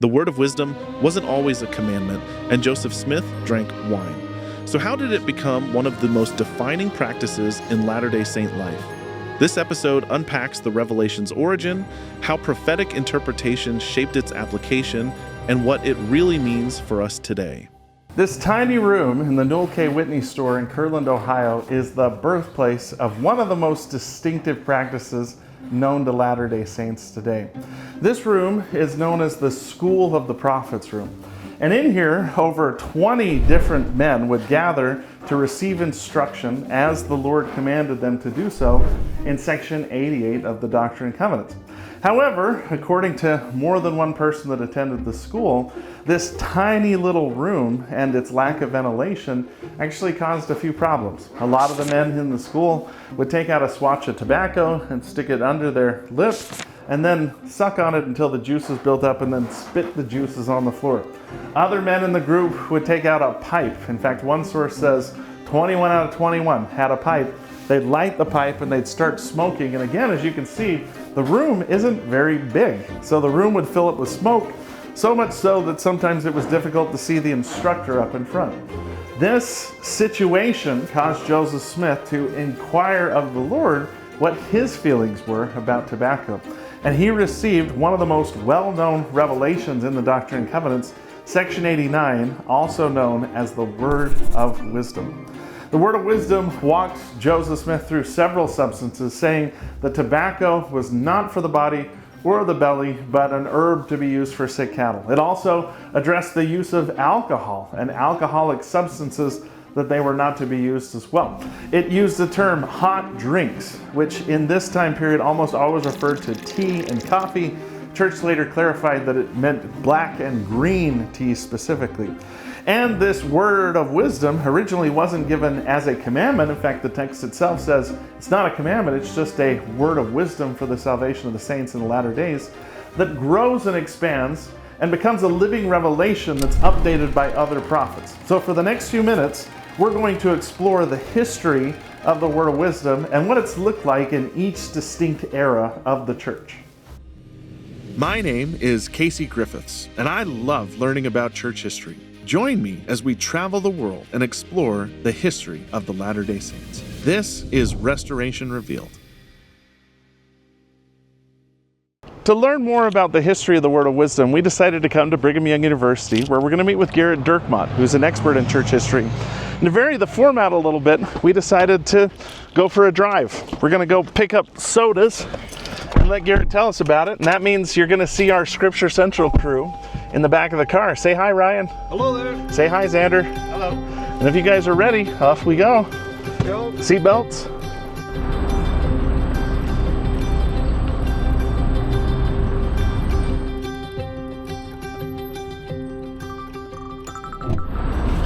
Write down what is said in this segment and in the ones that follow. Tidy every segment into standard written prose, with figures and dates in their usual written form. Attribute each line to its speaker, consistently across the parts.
Speaker 1: The word of wisdom wasn't always a commandment, and Joseph Smith drank wine. So how did it become one of the most defining practices in Latter-day Saint life? This episode unpacks the Revelation's origin, how prophetic interpretation shaped its application, and what it really means for us today.
Speaker 2: This tiny room in the Noel K. Whitney store in Kirtland, Ohio is the birthplace of one of the most distinctive practices known to Latter-day Saints today. This room is known as the School of the Prophets room. And in here, over 20 different men would gather to receive instruction as the Lord commanded them to do so in section 88 of the Doctrine and Covenants. However, according to more than one person that attended the school, this tiny little room and its lack of ventilation actually caused a few problems. A lot of the men in the school would take out a swatch of tobacco and stick it under their lip and then suck on it until the juices built up and then spit the juices on the floor. Other men in the group would take out a pipe. In fact, one source says 21 out of 21 had a pipe. They'd light the pipe and they'd start smoking. And again, as you can see, the room isn't very big. So the room would fill up with smoke, so much so that sometimes it was difficult to see the instructor up in front. This situation caused Joseph Smith to inquire of the Lord what his feelings were about tobacco. And he received one of the most well-known revelations in the Doctrine and Covenants, section 89, also known as the Word of Wisdom. The Word of Wisdom walked Joseph Smith through several substances, saying that tobacco was not for the body or the belly, but an herb to be used for sick cattle. It also addressed the use of alcohol and alcoholic substances, that they were not to be used as well. It used the term hot drinks, which in this time period almost always referred to tea and coffee. Church later clarified that it meant black and green tea specifically. And this word of wisdom originally wasn't given as a commandment. In fact, the text itself says it's not a commandment, it's just a word of wisdom for the salvation of the saints in the latter days that grows and expands and becomes a living revelation that's updated by other prophets. So for the next few minutes, we're going to explore the history of the Word of Wisdom and what it's looked like in each distinct era of the church.
Speaker 1: My name is Casey Griffiths, and I love learning about church history. Join me as we travel the world and explore the history of the Latter-day Saints. This is Restoration Revealed.
Speaker 2: To learn more about the history of the Word of Wisdom, we decided to come to Brigham Young University, where we're going to meet with Gerrit Dirkmaat, who's an expert in church history. And to vary the format a little bit, we decided to go for a drive. We're going to go pick up sodas and let Gerrit tell us about it. And that means you're going to see our Scripture Central crew in the back of the car. Say hi, Ryan.
Speaker 3: Hello there.
Speaker 2: Say hi, Xander.
Speaker 3: Hello.
Speaker 2: And if you guys are ready, off we go. Seat belts.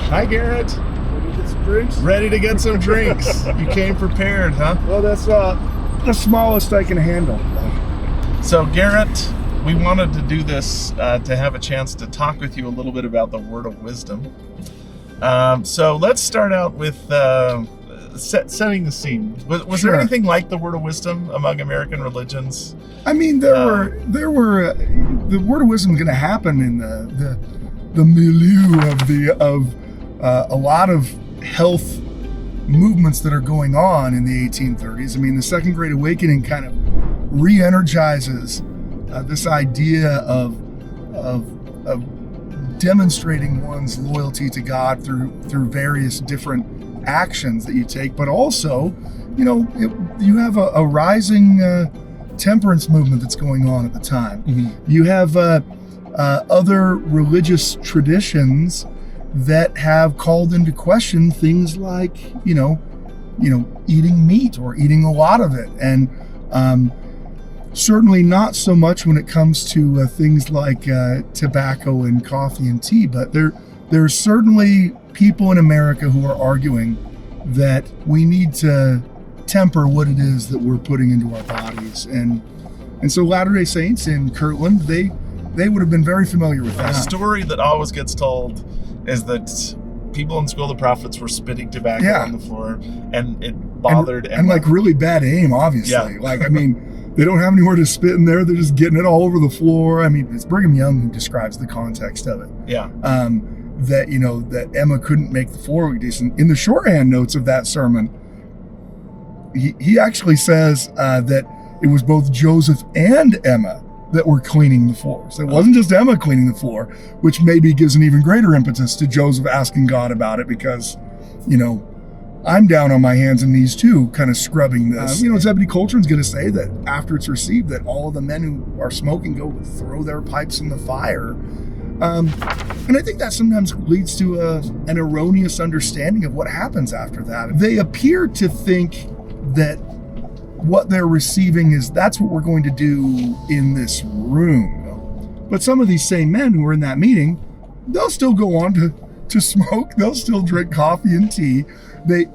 Speaker 3: Hi, Gerrit.
Speaker 4: Ready to get some drinks?
Speaker 3: Ready to get some drinks. You came prepared, huh?
Speaker 4: Well, that's the smallest I can handle.
Speaker 1: So, Gerrit, we wanted to do this to have a chance to talk with you a little bit about the Word of Wisdom. So let's start out with setting the scene. Was
Speaker 4: Sure.
Speaker 1: there anything like the Word of Wisdom among American religions?
Speaker 4: I mean, there were the Word of Wisdom going to happen in the milieu of a lot of health movements that are going on in the 1830s. I mean, the Second Great Awakening kind of re-energizes this idea of demonstrating one's loyalty to God through various different actions that you take, but also, you have a rising temperance movement that's going on at the time. Mm-hmm. You have other religious traditions that have called into question things like, eating meat or eating a lot of it, and certainly not so much when it comes to things like tobacco and coffee and tea. But there's certainly people in America who are arguing that we need to temper what it is that we're putting into our bodies, and so Latter-day Saints in Kirtland, they would have been very familiar with that.
Speaker 1: A story that always gets told is that people in School of the Prophets were spitting tobacco on the floor, and it bothered
Speaker 4: and like really bad aim, obviously.
Speaker 1: Yeah.
Speaker 4: Like, I mean, They don't have anywhere to spit in there. They're just getting it all over the floor. I mean, it's Brigham Young who describes the context of it.
Speaker 2: Yeah.
Speaker 4: That, you know, that Emma couldn't make the floor weekdays. And in the shorthand notes of that sermon, he actually says that it was both Joseph and Emma that were cleaning the floor. So it wasn't just Emma cleaning the floor, which maybe gives an even greater impetus to Joseph asking God about it because, you know, I'm down on my hands and knees too, kind of scrubbing this. You know, Zebedee Coltrane's going to say that after it's received, that all of the men who are smoking go throw their pipes in the fire. And I think that sometimes leads to an erroneous understanding of what happens after that. They appear to think that what they're receiving is that's what we're going to do in this room. But some of these same men who were in that meeting, they'll still go on to smoke. They'll still drink coffee and tea. They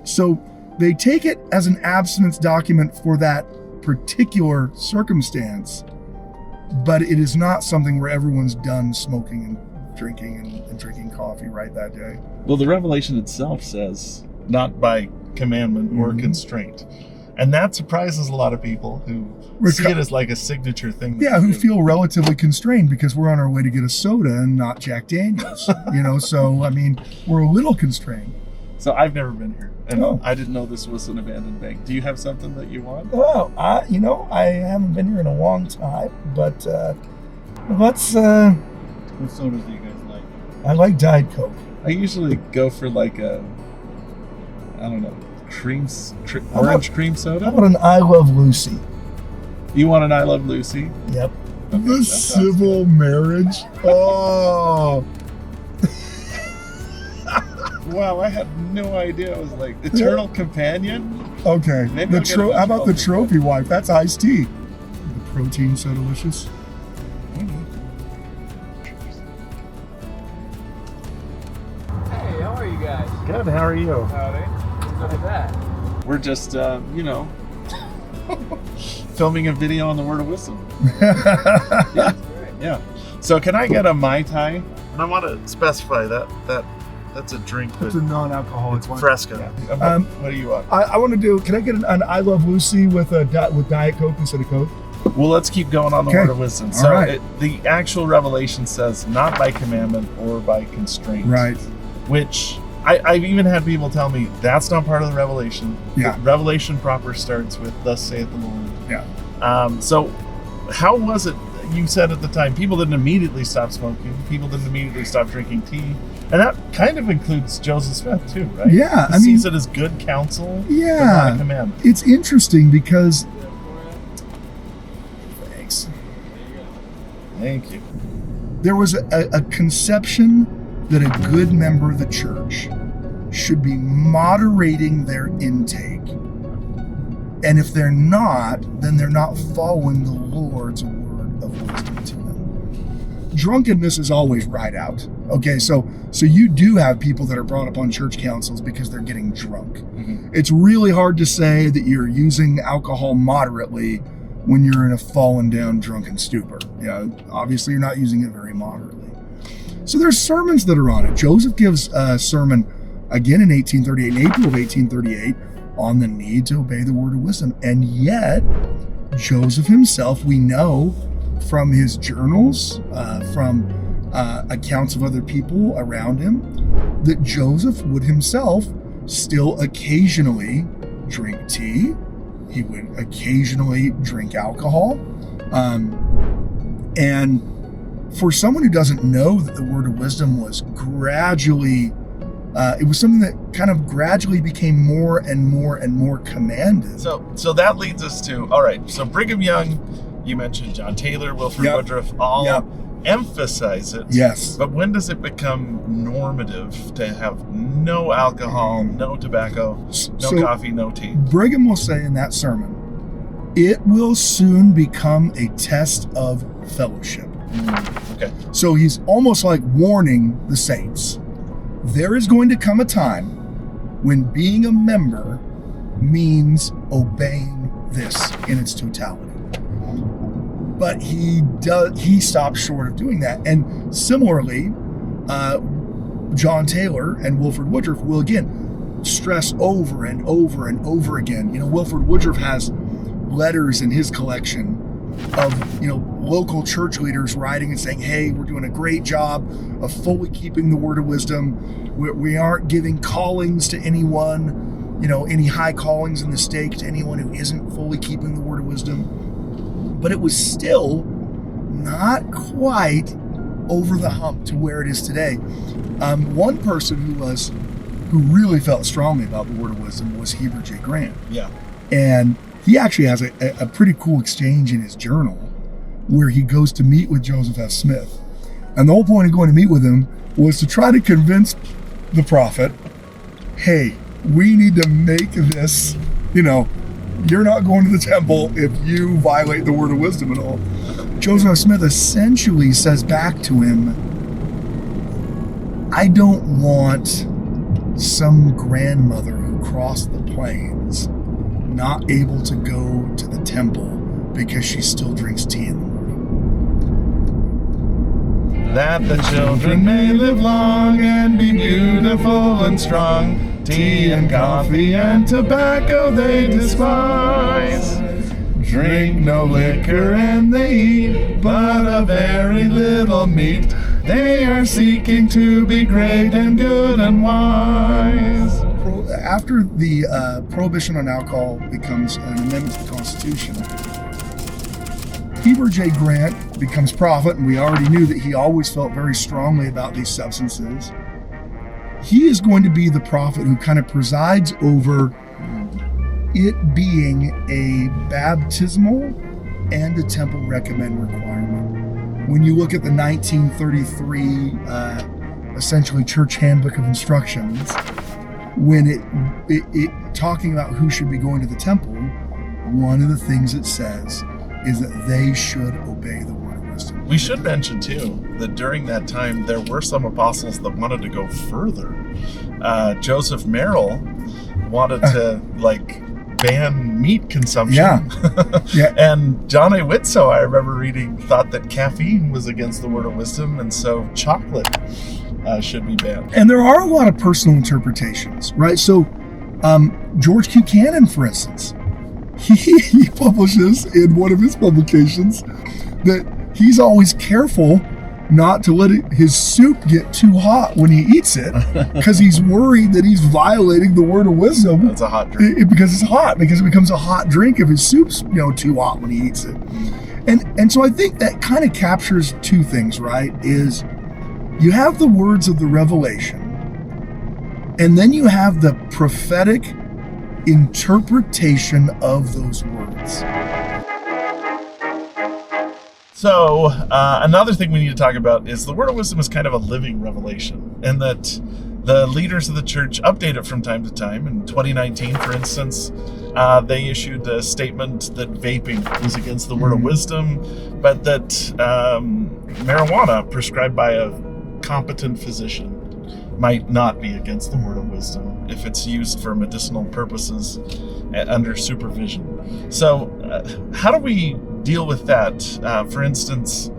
Speaker 4: take it as an abstinence document for that particular circumstance, but it is not something where everyone's done smoking and drinking coffee right that day.
Speaker 2: Well, the revelation itself says not by commandment or constraint. And that surprises a lot of people who see it as like a signature thing.
Speaker 4: Yeah, who feel relatively constrained because we're on our way to get a soda and not Jack Daniels. You know, so, I mean, we're a little constrained.
Speaker 2: So I've never been here, and I didn't know this was an abandoned bank. Do you have something that you want?
Speaker 4: Well, I haven't been here in a long time, but let's.
Speaker 2: What sodas do you guys like?
Speaker 4: I like Diet Coke.
Speaker 2: I usually go for like orange cream soda.
Speaker 4: How about an I Love Lucy?
Speaker 2: You want an I Love Lucy?
Speaker 4: Yep.
Speaker 2: Okay,
Speaker 4: The civil marriage. Oh.
Speaker 2: Wow, I had no idea it was like eternal companion.
Speaker 4: Okay.
Speaker 2: Maybe
Speaker 4: How about the trophy wife? That's iced tea. The protein so delicious.
Speaker 5: Hey, how are you guys?
Speaker 2: Good. How are you?
Speaker 5: Howdy. What is that?
Speaker 2: We're just, filming a video on the Word of Wisdom. Yeah. So can I get a Mai Tai? And I want to specify that's a drink.
Speaker 4: It's a non-alcoholic one.
Speaker 2: Fresca.
Speaker 4: Yeah.
Speaker 2: What do you want?
Speaker 4: I want to do. Can I get an I Love Lucy with Diet Coke instead of Coke?
Speaker 2: Well, let's keep going on the
Speaker 4: Okay.
Speaker 2: Word of Wisdom.
Speaker 4: All
Speaker 2: So
Speaker 4: right.
Speaker 2: the actual revelation says not by commandment or by constraint.
Speaker 4: Right.
Speaker 2: Which I've even had people tell me that's not part of the revelation.
Speaker 4: Yeah.
Speaker 2: The revelation proper starts with "Thus saith the Lord."
Speaker 4: Yeah.
Speaker 2: So how was it? You said at the time people didn't immediately stop smoking. People didn't immediately stop drinking tea. And that kind of includes Joseph Smith too, right?
Speaker 4: Yeah,
Speaker 2: He sees it as good counsel, but not a commandment.
Speaker 4: It's interesting because. Thanks.
Speaker 2: Thank you.
Speaker 4: There was a conception that a good member of the church should be moderating their intake. And if they're not, then they're not following the Lord's word of wisdom to them. Drunkenness is always right out. Okay, so you do have people that are brought up on church councils because they're getting drunk.
Speaker 2: Mm-hmm.
Speaker 4: It's really hard to say that you're using alcohol moderately when you're in a fallen down drunken stupor. Yeah, obviously you're not using it very moderately. So there's sermons that are on it. Joseph gives a sermon again in 1838, in April of 1838, on the need to obey the word of wisdom. And yet, Joseph himself, we know from his journals, from accounts of other people around him, that Joseph would himself still occasionally drink tea. He would occasionally drink alcohol. And for someone who doesn't know that the word of wisdom was gradually, it was something that kind of gradually became more and more and more commanded.
Speaker 2: So that leads us to, all right, so Brigham Young, you mentioned John Taylor, Wilford
Speaker 4: Yep.
Speaker 2: Woodruff, all
Speaker 4: Yep.
Speaker 2: emphasize it.
Speaker 4: Yes.
Speaker 2: But when does it become normative to have no alcohol, no tobacco, no
Speaker 4: So-
Speaker 2: coffee, no tea?
Speaker 4: Brigham will say in that sermon, it will soon become a test of fellowship.
Speaker 2: Okay.
Speaker 4: So he's almost like warning the saints. There is going to come a time when being a member means obeying this in its totality. But he stops short of doing that. And similarly, John Taylor and Wilford Woodruff will again stress over and over and over again. You know, Wilford Woodruff has letters in his collection of, local church leaders writing and saying, hey, we're doing a great job of fully keeping the word of wisdom. We aren't giving callings to anyone, any high callings in the stake to anyone who isn't fully keeping the word of wisdom. But it was still not quite over the hump to where it is today. One person who really felt strongly about the word of wisdom was Gerrit J. Grant.
Speaker 2: Yeah.
Speaker 4: And he actually has a pretty cool exchange in his journal where he goes to meet with Joseph F. Smith. And the whole point of going to meet with him was to try to convince the prophet, hey, we need to make this, you're not going to the temple if you violate the word of wisdom at all. Joseph F. Smith essentially says back to him, I don't want some grandmother who crossed the plains not able to go to the temple because she still drinks tea in the morning.
Speaker 3: That the children may live long and be beautiful and strong. Tea and coffee and tobacco they despise. Drink no liquor and they eat but a very little meat. They are seeking to be great and good and wise.
Speaker 4: After the prohibition on alcohol becomes an amendment to the Constitution, Gerrit J. Grant becomes prophet, and we already knew that he always felt very strongly about these substances. He is going to be the prophet who kind of presides over it being a baptismal and a temple recommend requirement. When you look at the 1933 essentially church handbook of instructions, when it talking about who should be going to the temple, one of the things it says is that they should obey the word of wisdom.
Speaker 2: We should mention too that during that time there were some apostles that wanted to go further. Joseph Merrill wanted to ban meat consumption.
Speaker 4: Yeah.
Speaker 2: And John A. Whitsoe, I remember reading, thought that caffeine was against the word of wisdom, and so chocolate should be banned.
Speaker 4: And there are a lot of personal interpretations, right? So George Q. Cannon, for instance, he publishes in one of his publications that he's always careful not to let his soup get too hot when he eats it, because he's worried that he's violating the word of wisdom.
Speaker 2: That's a hot drink.
Speaker 4: Because it's hot, because it becomes a hot drink if his soup's too hot when he eats it. And so I think that kind of captures two things, right? Is you have the words of the revelation, and then you have the prophetic interpretation of those words.
Speaker 2: So another thing we need to talk about is the word of wisdom is kind of a living revelation, and that the leaders of the church update it from time to time. In 2019, for instance, they issued a statement that vaping was against the word of wisdom, but that marijuana prescribed by a competent physician might not be against the word of wisdom if it's used for medicinal purposes under supervision. So how do we deal with that? For instance,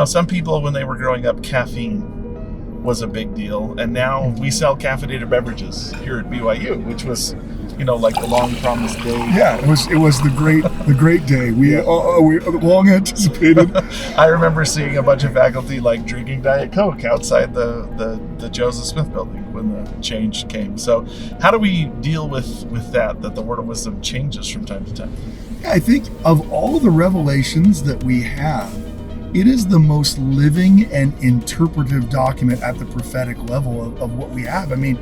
Speaker 2: some people, when they were growing up, caffeine was a big deal, and now we sell caffeinated beverages here at BYU, which was like the long promised day.
Speaker 4: Yeah, it was the great day. We long anticipated.
Speaker 2: I remember seeing a bunch of faculty drinking Diet Coke outside the Joseph Smith building when the change came. So how do we deal with that the word of wisdom changes from time to time?
Speaker 4: I think of all the revelations that we have, it is the most living and interpretive document at the prophetic level of what we have. I mean,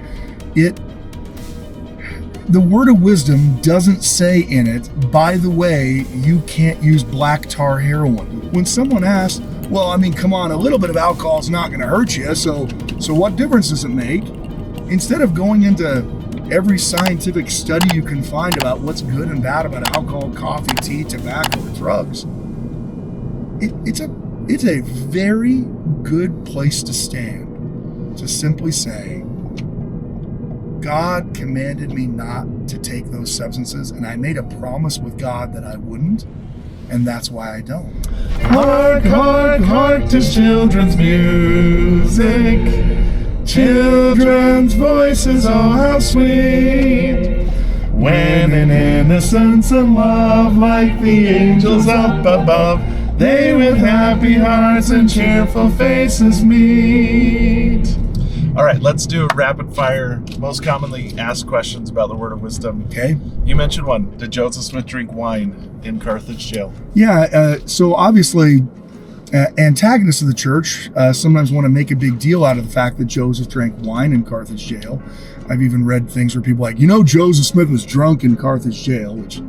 Speaker 4: the word of wisdom doesn't say in it, by the way, you can't use black tar heroin. When someone asks, well, I mean, come on, a little bit of alcohol is not going to hurt you, so what difference does it make? Instead of going into every scientific study you can find about what's good and bad about alcohol, coffee, tea, tobacco, or drugs, it's a very good place to stand to simply say, God commanded me not to take those substances, and I made a promise with God that I wouldn't, and that's why I don't.
Speaker 3: Hark, hark, hark to children's music. Children's voices, oh how sweet. When in innocence and love, like the angels up above, they with happy hearts and cheerful faces meet. All right, let's do a rapid fire, most commonly asked questions about the word of wisdom.
Speaker 4: Okay.
Speaker 3: You mentioned one. Did Joseph Smith drink wine in Carthage jail?
Speaker 4: Yeah, so obviously, antagonists of the church sometimes want to make a big deal out of the fact that Joseph drank wine in Carthage jail. I've even read things where people are like, Joseph Smith was drunk in Carthage jail, which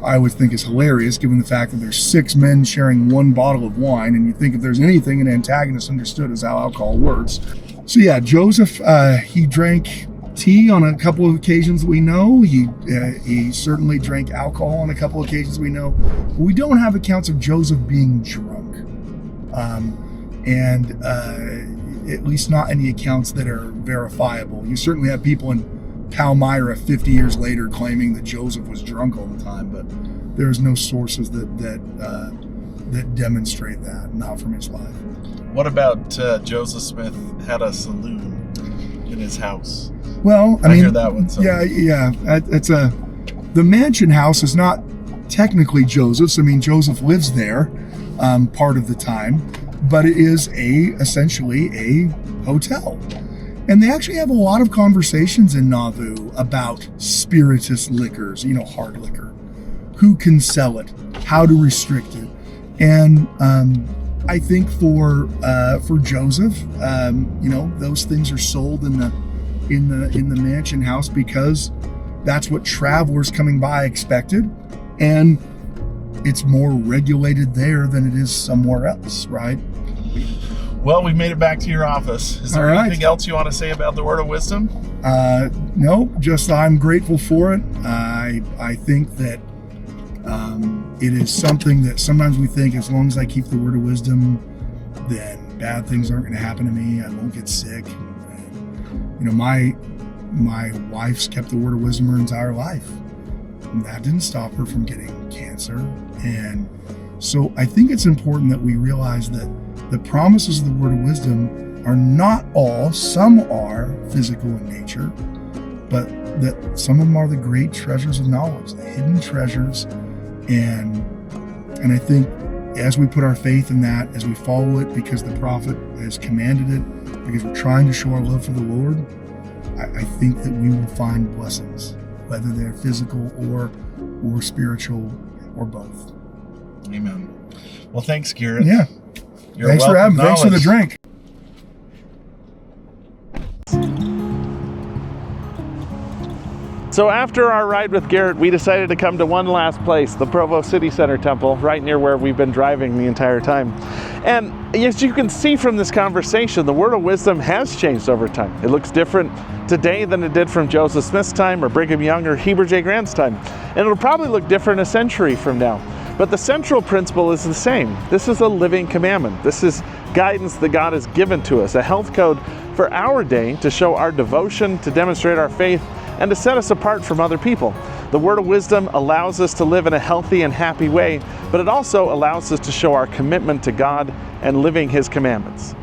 Speaker 4: I would think is hilarious given the fact that there's 6 men sharing one bottle of wine, and you think if there's anything an antagonist understood is how alcohol works. So yeah, Joseph, he drank tea on a couple of occasions we know. He certainly drank alcohol on a couple of occasions we know. But we don't have accounts of Joseph being drunk. And at least not any accounts that are verifiable. You certainly have people in Palmyra 50 years later claiming that Joseph was drunk all the time, but there's no sources that demonstrate that, not from his life.
Speaker 3: What about Joseph Smith had a saloon in his house?
Speaker 4: Well, I
Speaker 3: mean,
Speaker 4: hear
Speaker 3: that one. So.
Speaker 4: Yeah. The mansion house is not technically Joseph's. I mean, Joseph lives there part of the time, but it is essentially a hotel. And they actually have a lot of conversations in Nauvoo about spirituous liquors, hard liquor, who can sell it, how to restrict it. And I think for Joseph, those things are sold in the mansion house because that's what travelers coming by expected, and it's more regulated there than it is somewhere else, right?
Speaker 3: Well, we've made it back to your office. Is there anything else you want to say about the word of wisdom?
Speaker 4: No, just I'm grateful for it. I think that it is something that sometimes we think as long as I keep the word of wisdom, then bad things aren't going to happen to me. I won't get sick. And, my wife's kept the word of wisdom her entire life. And that didn't stop her from getting cancer. And so I think it's important that we realize that the promises of the word of wisdom are not all, some are physical in nature, but that some of them are the great treasures of knowledge, the hidden treasures. And I think as we put our faith in that, as we follow it because the prophet has commanded it, because we're trying to show our love for the Lord, I think that we will find blessings, whether they're physical or spiritual or both.
Speaker 3: Amen. Well, thanks, Gerrit.
Speaker 4: Yeah. Thanks for having me. Thanks for the drink.
Speaker 1: So after our ride with Gerrit, we decided to come to one last place, the Provo City Center Temple, right near where we've been driving the entire time. And as you can see from this conversation, the word of wisdom has changed over time. It looks different today than it did from Joseph Smith's time or Brigham Young or Heber J. Grant's time. And it'll probably look different a century from now. But the central principle is the same. This is a living commandment. This is guidance that God has given to us, a health code for our day to show our devotion, to demonstrate our faith, and to set us apart from other people. The word of wisdom allows us to live in a healthy and happy way, but it also allows us to show our commitment to God and living His commandments.